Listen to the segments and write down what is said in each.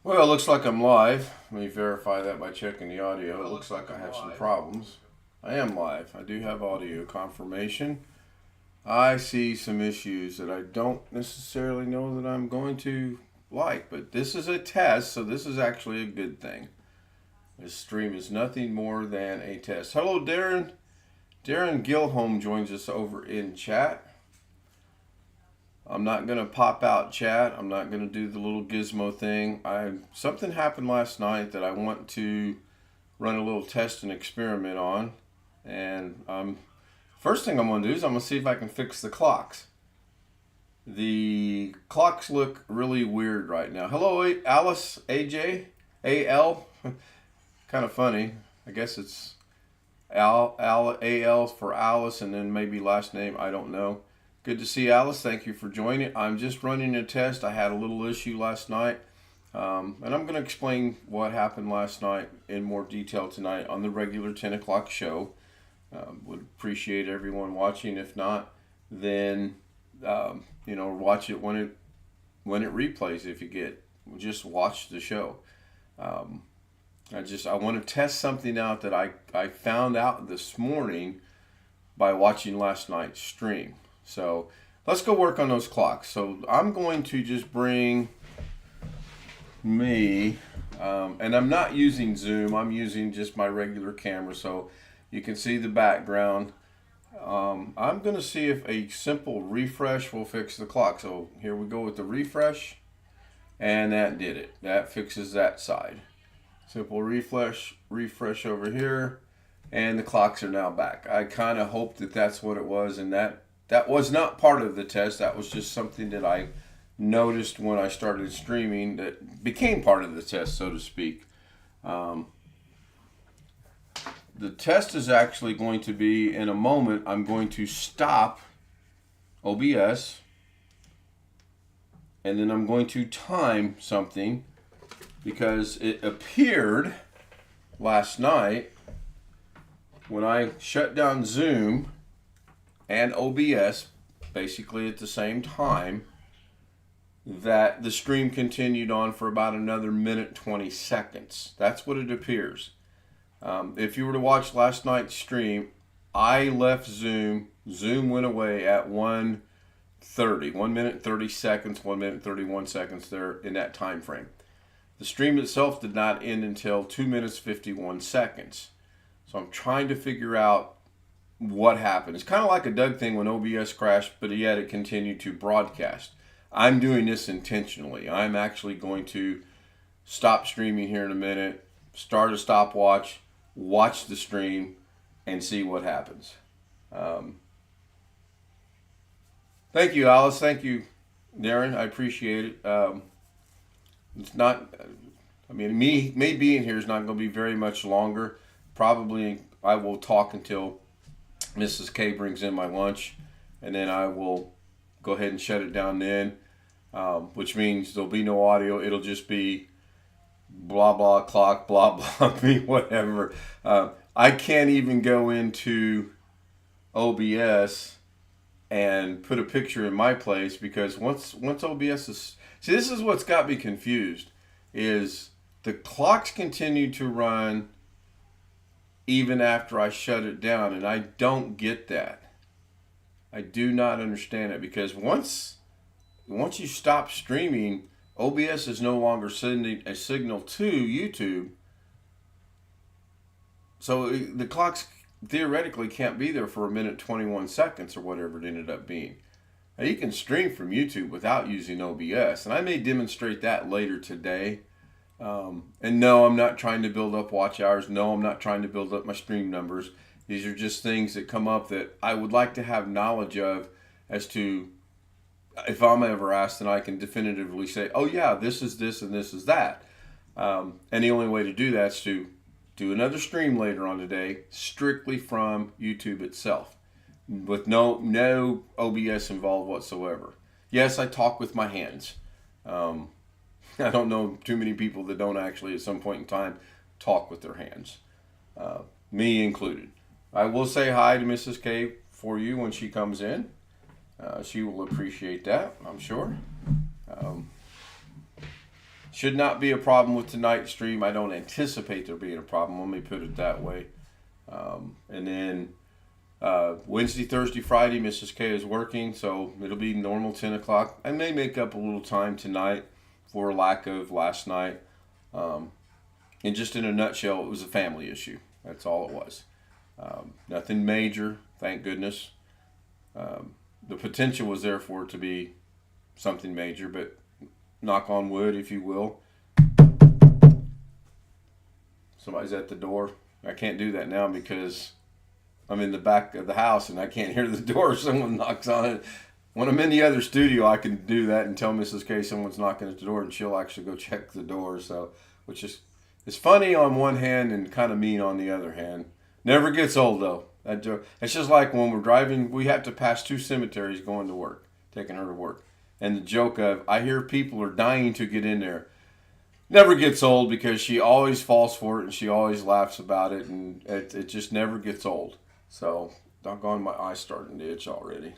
Well, it looks like I'm live. Let me verify that by checking the audio. It looks like I have some problems. I am live. I do have audio confirmation. I see some issues that I don't necessarily know that I'm going to like, but this is a test, so this is actually a good thing. This stream is nothing more than a test. Hello, Darren. Darren Gilholm joins us over in chat. I'm not going to pop out chat. I'm not going to do the little gizmo thing. Something happened last night that I want to run a little test and experiment on. And first thing I'm going to do is I'm going to see if I can fix the clocks. The clocks look really weird right now. Hello, Alice, AJ, AL. Kind of funny. I guess it's AL for Alice and then maybe last name. I don't know. Good to see Alice. Thank you for joining. I'm just running a test. I had a little issue last night. And I'm going to explain what happened last night in more detail tonight on the regular 10 o'clock show. Would appreciate everyone watching. If not, then, watch it when it replays. If you just watch the show. I want to test something out that I found out this morning by watching last night's stream. So let's go work on those clocks. So I'm going to just bring me, and I'm not using Zoom. I'm using just my regular camera so you can see the background. I'm going to see if a simple refresh will fix the clock. So here we go with the refresh, and that did it. That fixes that side. Simple refresh over here, and the clocks are now back. I kind of hoped that that's what it was, and that was not part of the test. That was just something that I noticed when I started streaming that became part of the test, so to speak. The test is actually going to be, in a moment, I'm going to stop OBS, and then I'm going to time something because it appeared last night when I shut down Zoom and OBS basically at the same time that the stream continued on for about another minute 20 seconds. That's what it appears. If you were to watch last night's stream, I left Zoom. Zoom went away at 1:30, 1 minute 30 seconds, 1 minute 31 seconds there in that time frame. The stream itself did not end until 2 minutes 51 seconds. So I'm trying to figure out what happened. It's kind of like a Doug thing when OBS crashed, but yet it continued to broadcast. I'm doing this intentionally. I'm actually going to stop streaming here in a minute, start a stopwatch, watch the stream, and see what happens. Thank you, Alice. Thank you, Darren. I appreciate it. It's not, me being here is not going to be very much longer. Probably I will talk until Mrs. K brings in my lunch, and then I will go ahead and shut it down then, which means there'll be no audio. It'll just be blah, blah, clock, blah, blah, me, whatever. I can't even go into OBS and put a picture in my place because once OBS is... See, this is what's got me confused, is the clocks continue to run even after I shut it down, and I don't get that. I do not understand it because once you stop streaming, OBS is no longer sending a signal to YouTube, so the clocks theoretically can't be there for a minute 21 seconds or whatever it ended up being. Now, you can stream from YouTube without using OBS, and I may demonstrate that later today. And no, I'm not trying to build up watch hours. No, I'm not trying to build up my stream numbers. These are just things that come up that I would like to have knowledge of as to if I'm ever asked, then I can definitively say, oh yeah, this is this and this is that. And the only way to do that is to do another stream later on today, strictly from YouTube itself, with no OBS involved whatsoever. Yes, I talk with my hands. I don't know too many people that don't actually at some point in time talk with their hands, me included. I will say hi to Mrs. K for you when she comes in. She will appreciate that, I'm sure. Should not be a problem with tonight's stream. I don't anticipate there being a problem. Let me put it that way. And then Wednesday, Thursday, Friday, Mrs. K is working, so it'll be normal 10 o'clock. I may make up a little time tonight for lack of last night. And just in a nutshell, it was a family issue. That's all it was. Nothing major, thank goodness. The potential was there for it to be something major, but knock on wood, if you will. Somebody's at the door. I can't do that now because I'm in the back of the house and I can't hear the door if someone knocks on it. When I'm in the other studio, I can do that and tell Mrs. K someone's knocking at the door, and she'll actually go check the door. So, which is, it's funny on one hand and kind of mean on the other hand. Never gets old though. It's just like when we're driving, we have to pass 2 cemeteries going to work, taking her to work. And the joke of, I hear people are dying to get in there. Never gets old because she always falls for it and she always laughs about it, and it just never gets old. So, doggone, my eye's starting to itch already.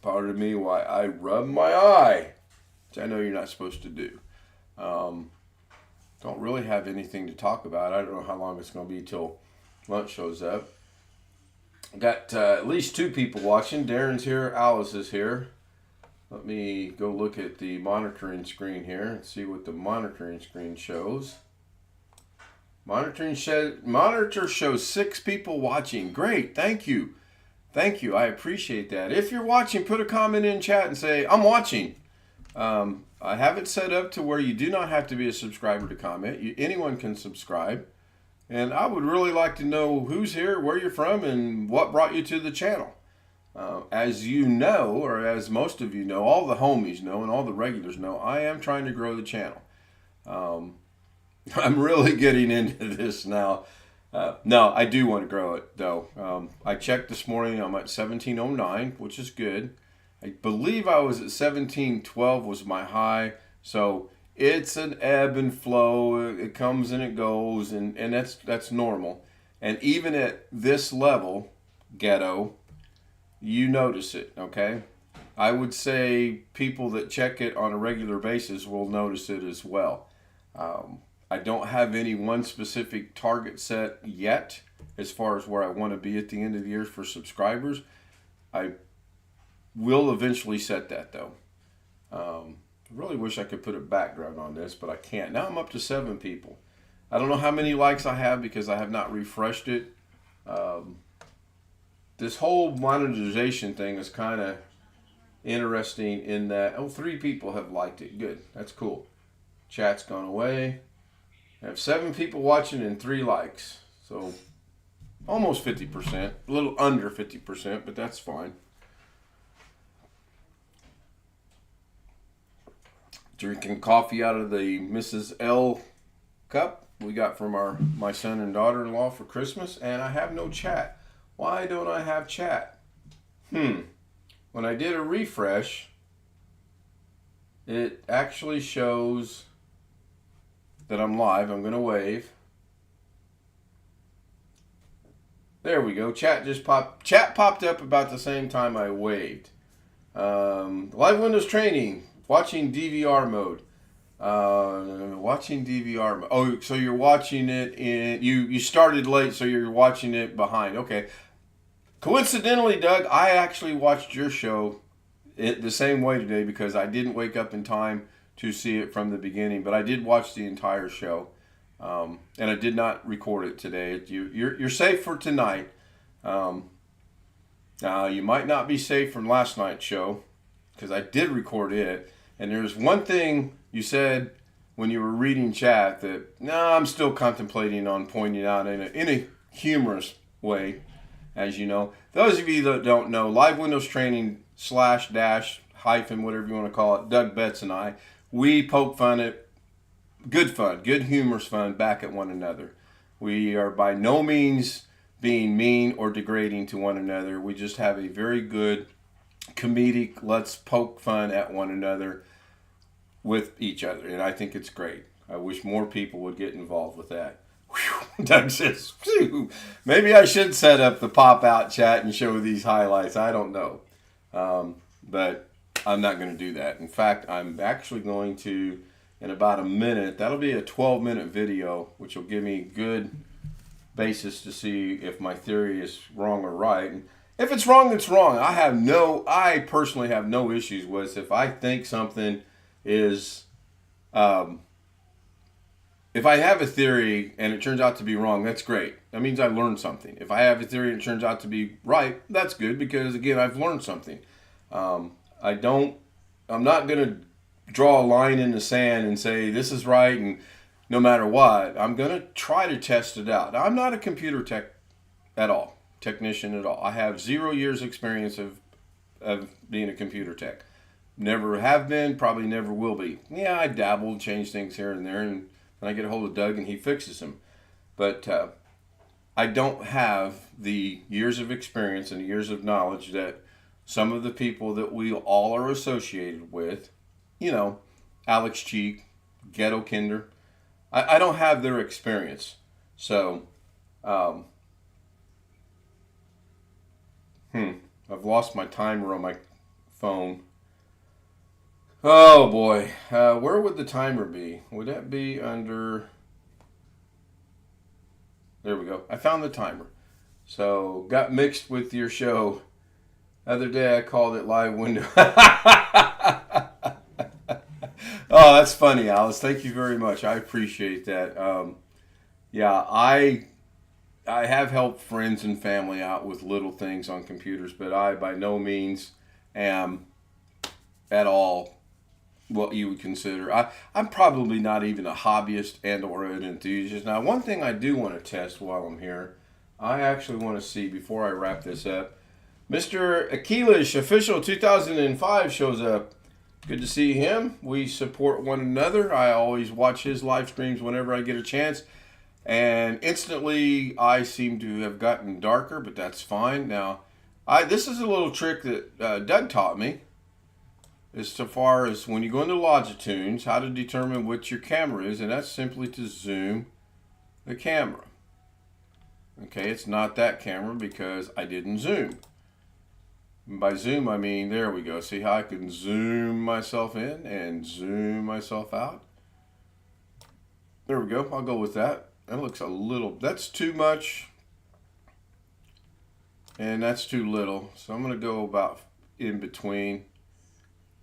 Pardon me why I rub my eye, which I know you're not supposed to do. Don't really have anything to talk about. I don't know how long it's going to be till lunch shows up. Got at least 2 people watching. Darren's here. Alice is here. Let me go look at the monitoring screen here and see what the monitoring screen shows. Monitor shows 6 people watching. Great. Thank you. Thank you. I appreciate that. If you're watching, put a comment in chat and say, I'm watching. I have it set up to where you do not have to be a subscriber to comment. Anyone can subscribe. And I would really like to know who's here, where you're from, and what brought you to the channel. As you know, or as most of you know, all the homies know and all the regulars know, I am trying to grow the channel. I'm really getting into this now. No, I do want to grow it, though. I checked this morning. I'm at 1709, which is good. I believe I was at 1712 was my high. So it's an ebb and flow. It comes and it goes, and that's normal. And even at this level, ghetto, you notice it, okay? I would say people that check it on a regular basis will notice it as well. I don't have any one specific target set yet as far as where I want to be at the end of the year for subscribers. I will eventually set that, though. I really wish I could put a background on this, but I can't. Now I'm up to 7 people. I don't know how many likes I have because I have not refreshed it. This whole monetization thing is kind of interesting in that, 3 people have liked it. Good. That's cool. Chat's gone away. I have 7 people watching and 3 likes. So almost 50%. A little under 50%, but that's fine. Drinking coffee out of the Mrs. L cup we got from my son and daughter-in-law for Christmas, and I have no chat. Why don't I have chat? When I did a refresh, it actually shows that I'm live. I'm going to wave. There we go. Chat popped up about the same time I waved. Live Windows training. Watching DVR mode. Watching DVR mode. Oh, so you're watching it in... You started late, so you're watching it behind. Okay. Coincidentally, Doug, I actually watched your show the same way today because I didn't wake up in time to see it from the beginning, but I did watch the entire show, and I did not record it today. You're safe for tonight. You might not be safe from last night's show because I did record it, and there's one thing you said when you were reading chat that I'm still contemplating on pointing out in a humorous way. As you know, those of you that don't know, Live Windows Training / dash hyphen, whatever you want to call it, Doug Betts and I, we poke fun at good humorous fun back at one another. We are by no means being mean or degrading to one another. We just have a very good comedic, let's poke fun at one another with each other. And I think it's great. I wish more people would get involved with that. Whew, Doug says, phew, maybe I should set up the pop-out chat and show these highlights. I don't know. But I'm not going to do that. In fact, I'm actually going to, in about a minute, that'll be a 12-minute video, which will give me good basis to see if my theory is wrong or right. And if it's wrong, it's wrong. I personally have no issues with if I think something is, if I have a theory and it turns out to be wrong, that's great. That means I learned something. If I have a theory and it turns out to be right, that's good because, again, I've learned something. I'm not going to draw a line in the sand and say this is right and no matter what. I'm going to try to test it out. Now, I'm not a computer technician at all. I have 0 years experience of being a computer tech. Never have been, probably never will be. Yeah, I dabble, change things here and there, and then I get a hold of Doug and he fixes them. But I don't have the years of experience and the years of knowledge that some of the people that we all are associated with, Alex Cheek, Ghetto Kinder, I don't have their experience. So, I've lost my timer on my phone. Oh boy, where would the timer be? Would that be under... There we go. I found the timer. So, got mixed with your show. Other day I called it live window. Oh, that's funny, Alice. Thank you very much. I appreciate that. I have helped friends and family out with little things on computers, but I by no means am at all what you would consider. I'm probably not even a hobbyist and or an enthusiast. Now, one thing I do want to test while I'm here, I actually want to see before I wrap this up. Mr. Akilish, official 2005, shows up. Good to see him. We support one another. I always watch his live streams whenever I get a chance. And instantly, I seem to have gotten darker, but that's fine. Now, this is a little trick that Doug taught me. As far as when you go into Longitudes, how to determine which your camera is. And that's simply to zoom the camera. Okay, it's not that camera because I didn't zoom. And by zoom, I mean, there we go. See how I can zoom myself in and zoom myself out? There we go. I'll go with that. That looks a little, that's too much. And that's too little. So I'm going to go about in between,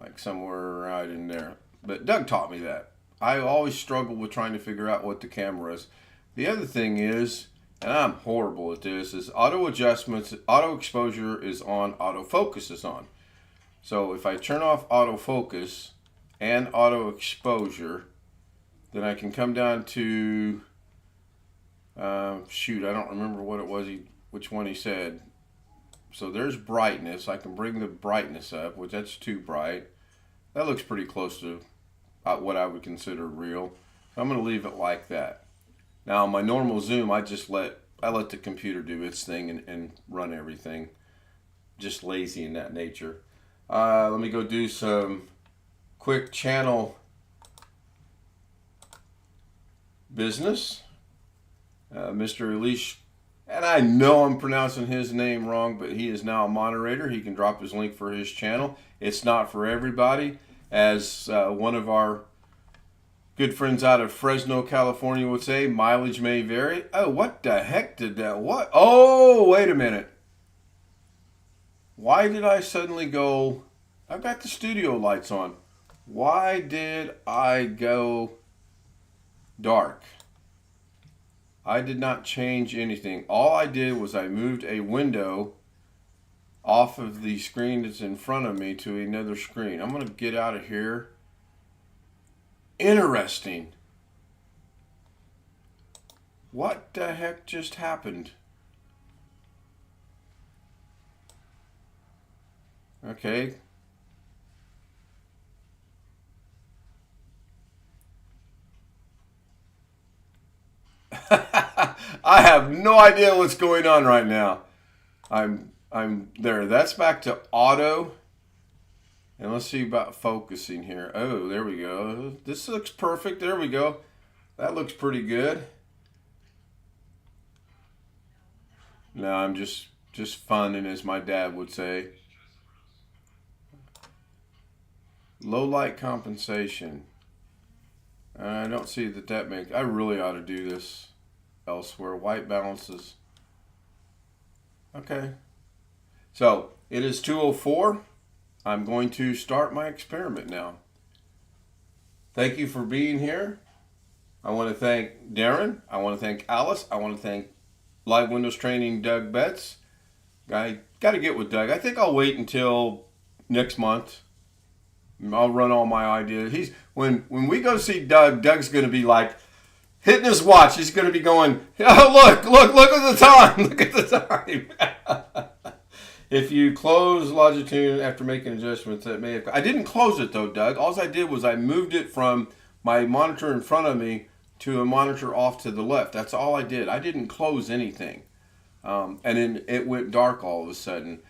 like somewhere right in there. But Doug taught me that. I always struggle with trying to figure out what the camera is. The other thing is, and I'm horrible at this, is auto adjustments, auto exposure is on, autofocus is on. So if I turn off autofocus and auto exposure, then I can come down to, shoot, I don't remember what it was, which one he said. So there's brightness. I can bring the brightness up, which that's too bright. That looks pretty close to what I would consider real. I'm going to leave it like that. Now, my normal zoom, I let the computer do its thing and run everything. Just lazy in that nature. Let me go do some quick channel business. Mr. Elish, and I know I'm pronouncing his name wrong, but he is now a moderator. He can drop his link for his channel. It's not for everybody. As one of our good friends out of Fresno, California would say, mileage may vary. Oh, what the heck did that? What? Oh, wait a minute. Why did I suddenly go? I've got the studio lights on. Why did I go dark? I did not change anything. All I did was I moved a window off of the screen that's in front of me to another screen. I'm going to get out of here. Interesting. What the heck just happened? Okay. I have no idea what's going on right now. I'm there. That's back to auto. And let's see about focusing here. Oh, there we go. This looks perfect. There we go. That looks pretty good. No, I'm just funning, as my dad would say. Low light compensation. I don't see that makes. I really ought to do this elsewhere. White balances. Okay. So it is 2:04. I'm going to start my experiment now. Thank you for being here. I want to thank Darren. I want to thank Alice. I want to thank Live Windows Training Doug Betts. I got to get with Doug. I think I'll wait until next month. I'll run all my ideas. When we go see Doug, Doug's going to be like hitting his watch. He's going to be going, oh, look at the time. Look at the time. If you close Longitude after making adjustments, that may have... I didn't close it though, Doug. All I did was I moved it from my monitor in front of me to a monitor off to the left. That's all I did. I didn't close anything. And then it went dark all of a sudden.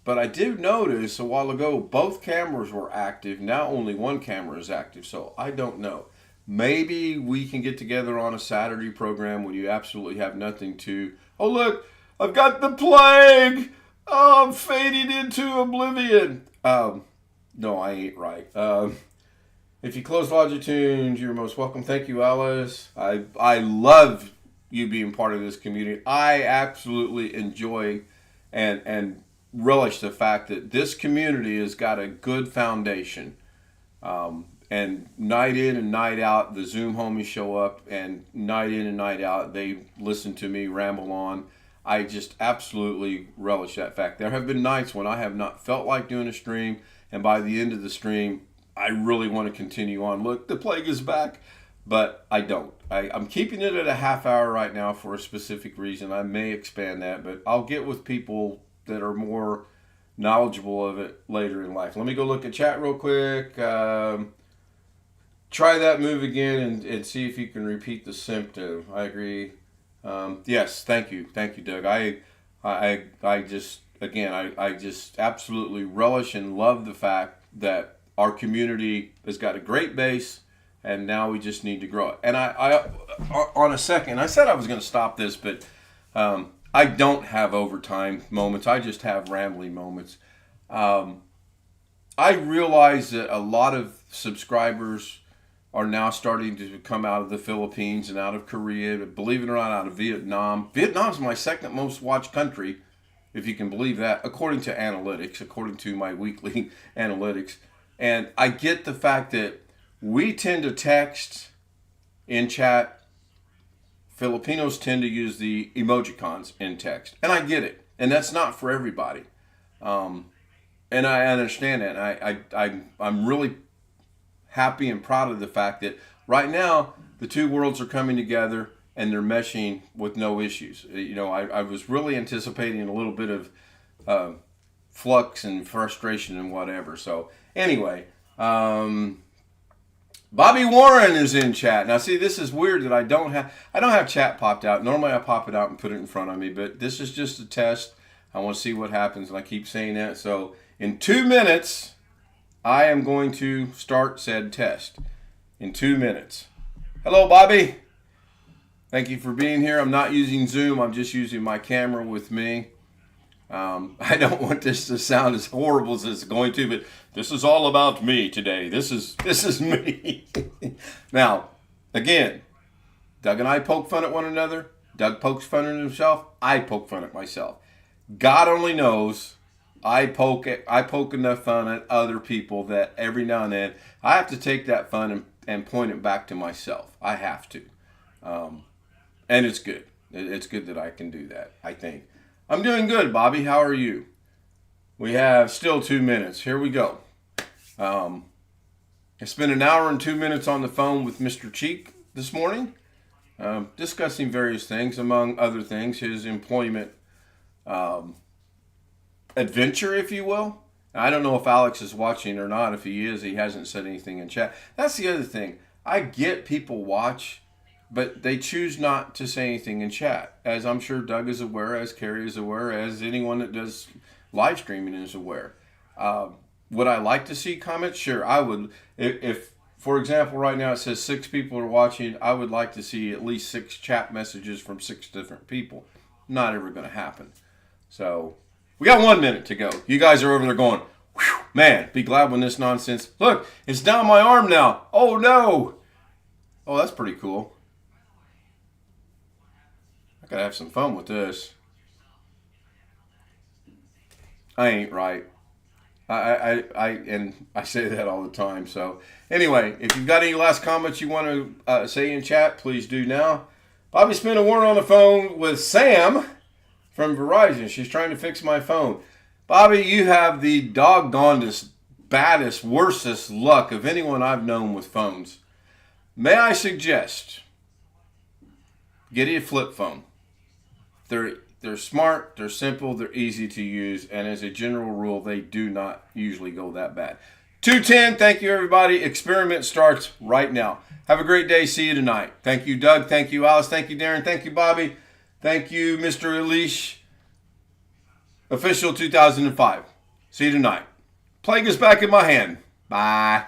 But I did notice a while ago both cameras were active. Now only one camera is active. So I don't know. Maybe we can get together on a Saturday program when you absolutely have nothing to... Oh, look, I've got the plague. Oh, I'm fading into oblivion. No, I ain't right. If you close Longitude, you're most welcome. Thank you, Alice. I love you being part of this community. I absolutely enjoy and relish the fact that this community has got a good foundation. And night in and night out, the Zoom homies show up, and night in and night out, they listen to me ramble on. I just absolutely relish that fact. There have been nights when I have not felt like doing a stream, and by the end of the stream, I really want to continue on. Look, the plague is back, but I don't. I'm keeping it at a half hour right now for a specific reason. I may expand that, but I'll get with people that are more knowledgeable of it later in life. Let me go look at chat real quick. Try that move again and see if you can repeat the symptom. I agree. Yes, thank you, Doug. I just absolutely relish and love the fact that our community has got a great base, and now we just need to grow it. And I on a second, I said I was going to stop this, but I don't have overtime moments. I just have rambling moments. I realize that a lot of subscribers are now starting to come out of the Philippines and out of Korea, believe it or not, out of Vietnam. Vietnam's my second most watched country, if you can believe that, according to analytics, according to my weekly analytics. And I get the fact that we tend to text in chat. Filipinos tend to use the emojicons in text. And I get it. And that's not for everybody. And I understand that. And I'm really happy and proud of the fact that right now the two worlds are coming together and they're meshing with no issues. You know, I was really anticipating a little bit of flux and frustration and whatever. So anyway, Bobby Warren is in chat. Now see, this is weird that I don't have chat popped out. Normally I pop it out and put it in front of me, but this is just a test. I want to see what happens, and I keep saying that. So in 2 minutes, I am going to start said test. In 2 minutes. Hello, Bobby. Thank you for being here. I'm not using Zoom. I'm just using my camera with me. I don't want this to sound as horrible as it's going to, but this is all about me today. This is me. Now, again, Doug and I poke fun at one another. Doug pokes fun at himself. I poke fun at myself. God only knows I poke enough fun at other people that every now and then I have to take that fun and point it back to myself. I have to. And it's good. It's good that I can do that, I think. I'm doing good, Bobby. How are you? We have still 2 minutes. Here we go. I spent an hour and 2 minutes on the phone with Mr. Cheek this morning, discussing various things, among other things, his employment adventure, if you will. Now, I don't know if Alex is watching or not. If he is, he hasn't said anything in chat. That's the other thing. I get people watch, but they choose not to say anything in chat, as I'm sure Doug is aware, as Carrie is aware, as anyone that does live streaming is aware. Would I like to see comments? Sure, I would. If, for example, right now it says 6 people are watching, I would like to see at least 6 chat messages from 6 different people. Not ever going to happen. So we got 1 minute to go. You guys are over there going, Whew, man, be glad when this nonsense. Look, it's down my arm now. Oh no. Oh, that's pretty cool. I gotta have some fun with this. I ain't right. And I say that all the time. So anyway, if you've got any last comments you want to say in chat, please do now. Bobby spent a word on the phone with Sam from Verizon. She's trying to fix my phone. Bobby, you have the doggonedest, baddest, worstest luck of anyone I've known with phones. May I suggest, get a flip phone. They're smart, they're simple, they're easy to use, and as a general rule, they do not usually go that bad. 210, thank you, everybody. Experiment starts right now. Have a great day. See you tonight. Thank you, Doug. Thank you, Alice. Thank you, Darren. Thank you, Bobby. Thank you, Mr. Elish. Official 2005. See you tonight. Plague is back in my hand. Bye.